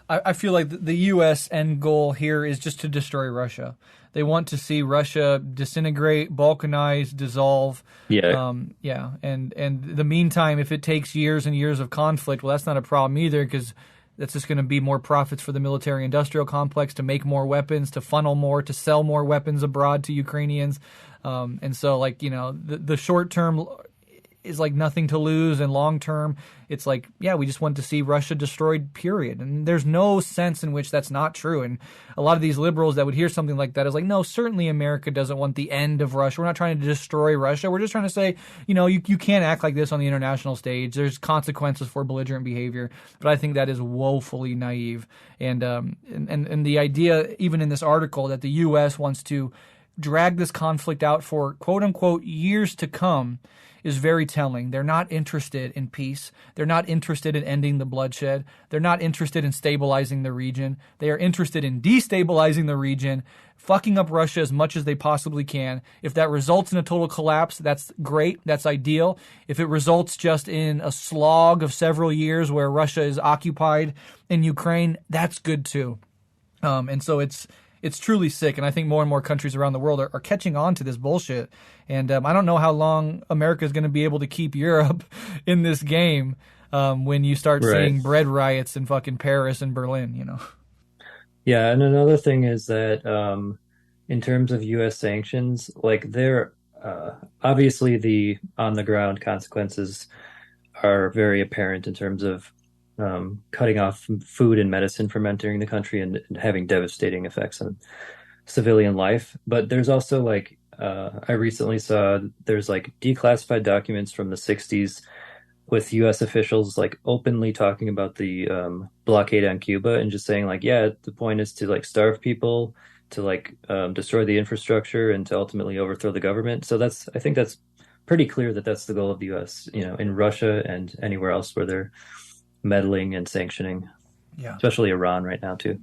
I feel like the U.S. end goal here is just to destroy Russia. They want to see Russia disintegrate, balkanize, dissolve. Yeah. And the meantime, if it takes years and years of conflict, well, that's not a problem either, because that's just going to be more profits for the military-industrial complex to make more weapons, to funnel more, to sell more weapons abroad to Ukrainians. And so, the short term is like nothing to lose, and long term, it's like, yeah, we just want to see Russia destroyed, period. And there's no sense in which that's not true. And a lot of these liberals that would hear something like that is like, no, certainly America doesn't want the end of Russia. We're not trying to destroy Russia. We're just trying to say, you can't act like this on the international stage. There's consequences for belligerent behavior. But I think that is woefully naive. And the idea, even in this article, that the U.S. wants to drag this conflict out for quote unquote years to come is very telling. They're not interested in peace. They're not interested in ending the bloodshed. They're not interested in stabilizing the region. They are interested in destabilizing the region, fucking up Russia as much as they possibly can. If that results in a total collapse, that's great. That's ideal. If it results just in a slog of several years where Russia is occupied in Ukraine, that's good too. And so it's truly sick, and I think more and more countries around the world are catching on to this bullshit. And I don't know how long America is going to be able to keep Europe in this game. when you start Right. seeing bread riots in fucking Paris and Berlin, you know? Yeah, and another thing is that in terms of U.S. sanctions, like they're obviously the on the ground consequences are very apparent in terms of cutting off food and medicine from entering the country and having devastating effects on civilian life. But there's also like I recently saw there's like declassified documents from the 60s with U.S. officials like openly talking about the blockade on Cuba and just saying like, yeah, the point is to like starve people, to like destroy the infrastructure, and to ultimately overthrow the government. So that's I think that's pretty clear that that's the goal of the U.S. You know, in Russia and anywhere else where they're meddling and sanctioning, Yeah. especially Iran right now too.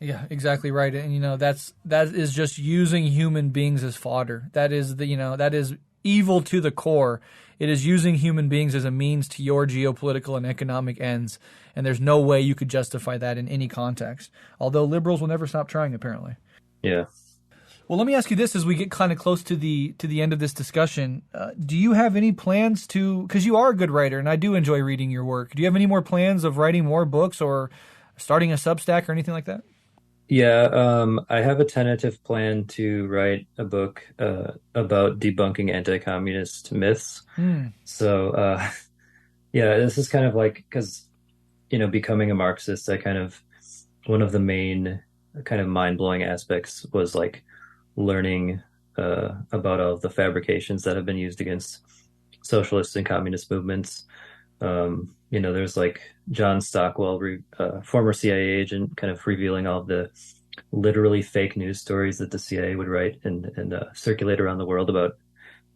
Yeah, exactly right. And that is just using human beings as fodder. That is that is evil to the core. It is using human beings as a means to your geopolitical and economic ends, and there's no way you could justify that in any context. Although liberals will never stop trying, apparently. Yeah. Well, let me ask you this as we get kind of close to the end of this discussion. Do you have any plans to, because you are a good writer and I do enjoy reading your work, do you have any more plans of writing more books or starting a Substack or anything like that? Yeah, I have a tentative plan to write a book about debunking anti-communist myths. Hmm. So, yeah, this is kind of like because, you know, becoming a Marxist, I kind of one of the main kind of mind-blowing aspects was like learning about all of the fabrications that have been used against socialist and communist movements. You know, there's like John Stockwell, former CIA agent, kind of revealing all of the literally fake news stories that the CIA would write and circulate around the world about,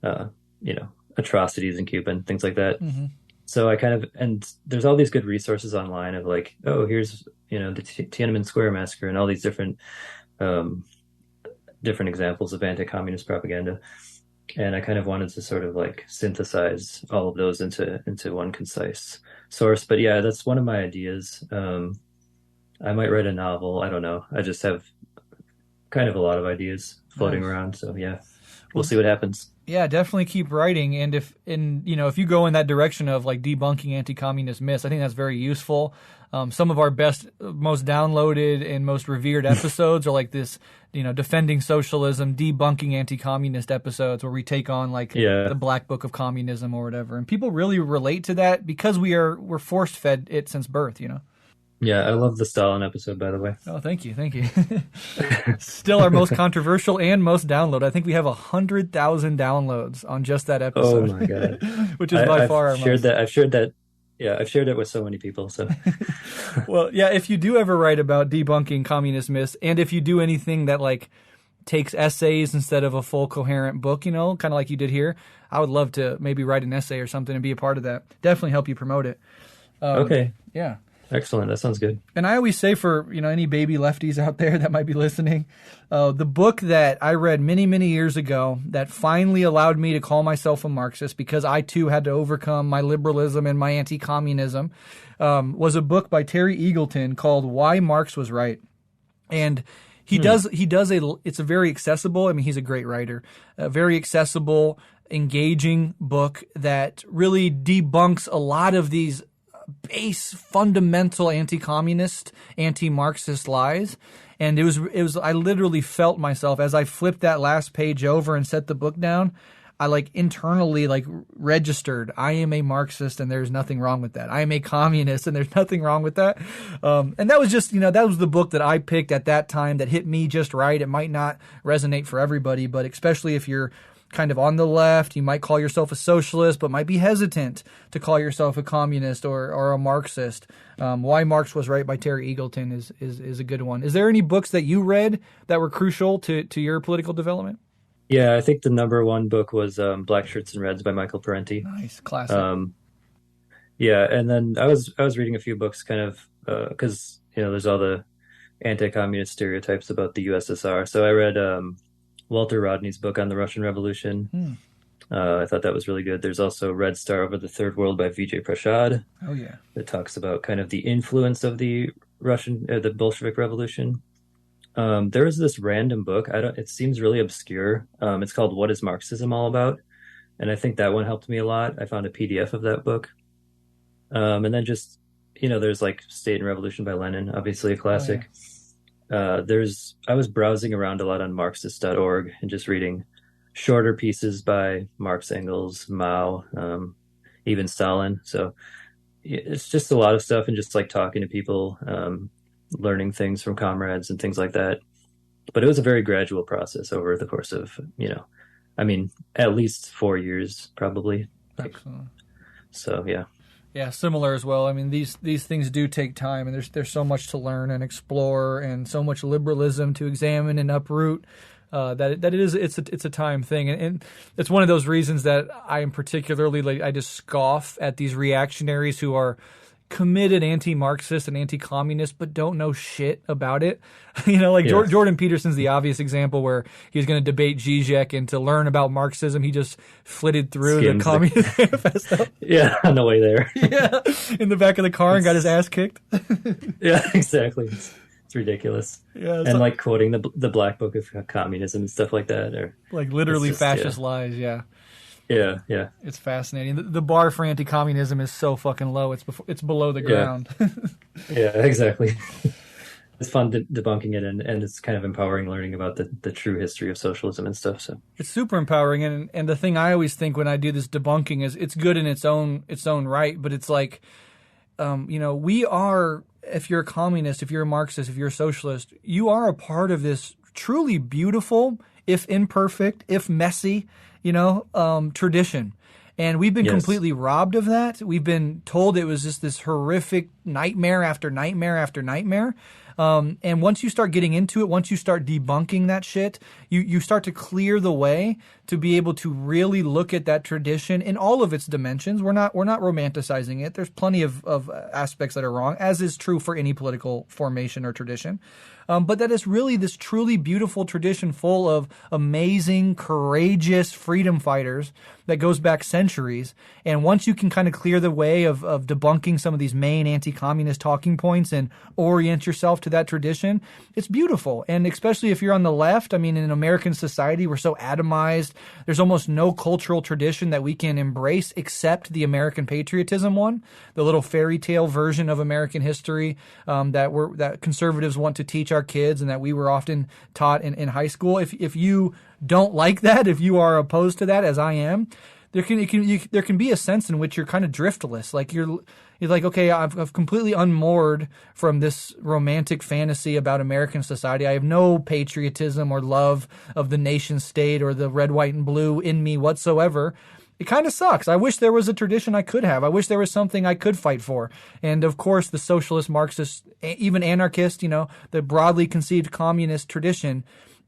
uh, you know, atrocities in Cuba and things like that. Mm-hmm. So I kind of, and there's all these good resources online of like, oh, here's, you know, the Tiananmen Square massacre and all these um, different examples of anti-communist propaganda. And I kind of wanted to sort of like synthesize all of those into one concise source. But yeah, that's one of my ideas. I might write a novel. I don't know. I just have kind of a lot of ideas floating Nice. around. So yeah, we'll Well, see what happens. yeah, definitely keep writing. And if you go in that direction of like debunking anti-communist myths, I think that's very useful. Some of our best, most downloaded and most revered episodes are like this, defending socialism, debunking anti-communist episodes where we take on like Yeah. the Black Book of Communism or whatever. And people really relate to that because we're force fed it since birth. Yeah. I love the Stalin episode, by the way. Oh, thank you. Thank you. Still our most controversial and most downloaded. I think we have 100,000 downloads on just that Oh episode. my God. Which is by I've far our shared most. that. I've shared that. Yeah. I've shared it with so many people. So Well, yeah, if you do ever write about debunking communist myths, and if you do anything that like takes essays instead of a full coherent book, kind of like you did here, I would love to maybe write an essay or something and be a part of that. Definitely help you promote it. okay. Yeah. Excellent. That sounds good. And I always say for, any baby lefties out there that might be listening, the book that I read many, many years ago that finally allowed me to call myself a Marxist because I too had to overcome my liberalism and my anti-communism was a book by Terry Eagleton called Why Marx Was Right. And it's a very accessible, he's a great writer, a very accessible, engaging book that really debunks a lot of these base, fundamental anti-communist, anti-Marxist lies. And it was, I literally felt myself as I flipped that last page over and set the book down. I like internally like registered, I am a Marxist and there's nothing wrong with that. I am a communist and there's nothing wrong with that. And that was just, that was the book that I picked at that time that hit me just right. It might not resonate for everybody, but especially if you're kind of on the left, you might call yourself a socialist, but might be hesitant to call yourself a communist or a Marxist. Why Marx Was Right by Terry Eagleton is a good one. Is there any books that you read that were crucial to your political development? Yeah. I think the number one book was Black Shirts and Reds by Michael Parenti. Nice, classic. Yeah. And then I was reading a few books kind of because, there's all the anti-communist stereotypes about the USSR. So I read Walter Rodney's book on the Russian Revolution. I thought that was really good. There's also Red Star Over the Third World by Vijay Prashad. Oh yeah, that talks about kind of the influence of the the Bolshevik Revolution. There was this random book. It seems really obscure. It's called What is Marxism All About? And I think that one helped me a lot. I found a PDF of that book. And then just, there's like State and Revolution by Lenin, obviously a Oh yeah. classic. I was browsing around a lot on Marxist.org and just reading shorter pieces by Marx, Engels, Mao, even Stalin. So it's just a lot of stuff and just like talking to people, learning things from comrades and things like that. But it was a very gradual process over the course of, I mean, at least 4 years probably. Like, Excellent. so yeah. Yeah, similar as well. I mean, these things do take time, and there's so much to learn and explore, and so much liberalism to examine and uproot. It's a time thing, and it's one of those reasons that I am particularly like I just scoff at these reactionaries who are committed anti-Marxist and anti-communist, but don't know shit about it. Like Yeah. Jordan Peterson's the obvious example where he was going to debate Zizek, and to learn about Marxism, he just flitted through the Skimmed the- Communist Manifesto. Yeah, on the way there. Yeah, in the back of the car and got his ass kicked. Yeah, exactly. It's ridiculous. Yeah, it's And like quoting the Black Book of Communism and stuff like that. Or like literally it's just, fascist lies. Yeah, yeah. it's fascinating. The bar for anti-communism is so fucking low. It's below the Yeah. ground. Yeah, exactly. It's fun debunking it, and it's kind of empowering learning about the true history of socialism and stuff. So It's super empowering, and the thing I always think when I do this debunking is it's good in its own right, but it's like, we are. If you're a communist, if you're a Marxist, if you're a socialist, you are a part of this truly beautiful, if imperfect, if messy, tradition. And we've been Yes. completely robbed of that. We've been told it was just this horrific nightmare after nightmare after nightmare. And once you start getting into it, once you start debunking that shit, you start to clear the way to be able to really look at that tradition in all of its dimensions. We're not romanticizing it. There's plenty of aspects that are wrong, as is true for any political formation or tradition. But that is really this truly beautiful tradition full of amazing, courageous freedom fighters that goes back centuries. And once you can kind of clear the way of debunking some of these main anti-communist talking points and orient yourself to that tradition, it's beautiful. And especially if you're on the left, I mean, in American society, we're so atomized. There's almost no cultural tradition that we can embrace except the American patriotism one, the little fairy tale version of American history that conservatives want to teach our kids and that we were often taught in high school. If you don't like that, if you are opposed to that, as I am, there can be a sense in which you're kind of driftless. Like you're like, okay, I've completely unmoored from this romantic fantasy about American society. I have no patriotism or love of the nation state or the red, white, and blue in me whatsoever. It kind of sucks. I wish there was a tradition I could have. I wish there was something I could fight for. And of course, the socialist, Marxist, even anarchist, the broadly conceived communist tradition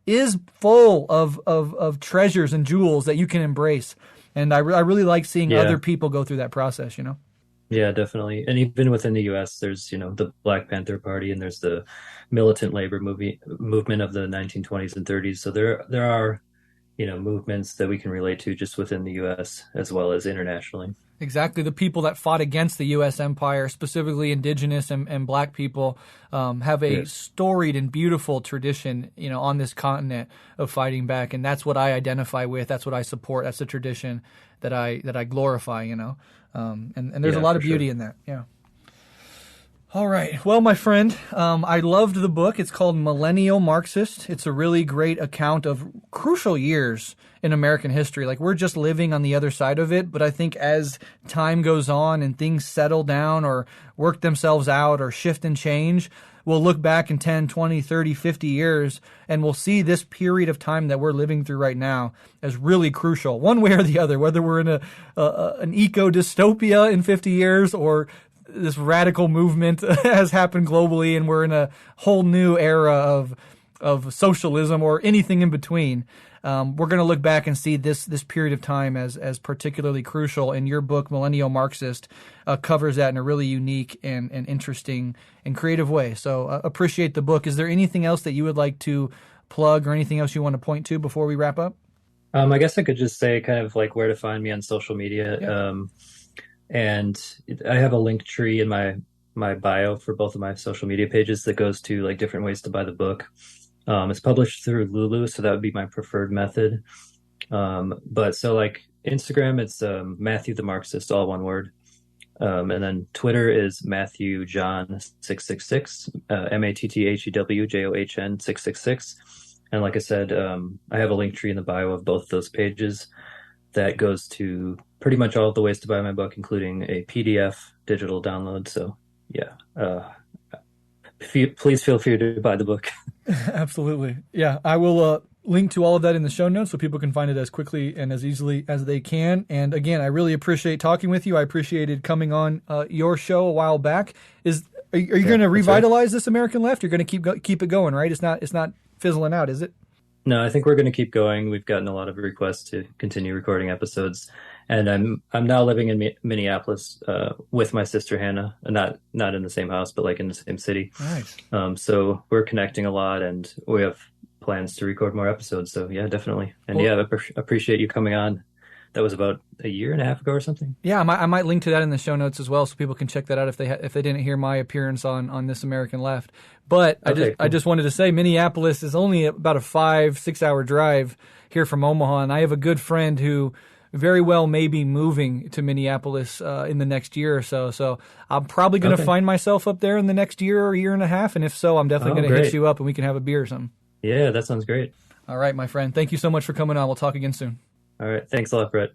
is full of treasures and jewels that you can embrace. And I really like seeing Yeah. other people go through that process, Yeah, definitely. And even within the US, there's, the Black Panther Party, and there's the militant labor movement of the 1920s and 30s. So there are, movements that we can relate to just within the US as well as internationally. Exactly. The people that fought against the U.S. empire, specifically indigenous and black people, have a Yes. storied and beautiful tradition, on this continent of fighting back. And that's what I identify with. That's what I support. That's the tradition that I glorify, and there's Yeah, a lot for of beauty sure. in that. Yeah. All right. Well, my friend, I loved the book. It's called Millennial Marxist. It's a really great account of crucial years in American history. Like, we're just living on the other side of it. But I think as time goes on and things settle down or work themselves out or shift and change, we'll look back in 10, 20, 30, 50 years and we'll see this period of time that we're living through right now as really crucial, one way or the other, whether we're in an eco dystopia in 50 years or this radical movement has happened globally and we're in a whole new era of socialism or anything in between. We're going to look back and see this period of time as particularly crucial. And your book, Millennial Marxist, covers that in a really unique and interesting and creative way. So appreciate the book. Is there anything else that you would like to plug or anything else you want to point to before we wrap up? I guess I could just say kind of like where to find me on social media. Yeah. And I have a link tree in my bio for both of my social media pages that goes to like different ways to buy the book. It's published through Lulu, so that would be my preferred method. But so like Instagram, it's Matthew the Marxist, all one word. And then Twitter is Matthew John 666, MATTHEWJOHN 666. And like I said, I have a link tree in the bio of both those pages that goes to pretty much all of the ways to buy my book, including a PDF digital download. So yeah, please feel free to buy the book. Absolutely. Yeah, I will link to all of that in the show notes so people can find it as quickly and as easily as they can. And again, I really appreciate talking with you. I appreciated coming on your show a while back. Are you going to revitalize this American Left? You're going to keep it going, right? It's not fizzling out, is it? No, I think we're going to keep going. We've gotten a lot of requests to continue recording episodes, and I'm now living in Minneapolis with my sister Hannah, not in the same house, but like in the same city. Nice. So we're connecting a lot, and we have plans to record more episodes. So yeah, definitely. And yeah, I appreciate you coming on. That was about a year and a half ago or something. Yeah, I might link to that in the show notes as well, so people can check that out if they didn't hear my appearance on This American Left. But I just wanted to say Minneapolis is only about a 5-6 hour drive here from Omaha, and I have a good friend who very well may be moving to Minneapolis in the next year or so. So I'm probably going to find myself up there in the next year or year and a half, and if so, I'm definitely going to hit you up and we can have a beer or something. Yeah, that sounds great. All right, my friend. Thank you so much for coming on. We'll talk again soon. All right. Thanks a lot, Brett.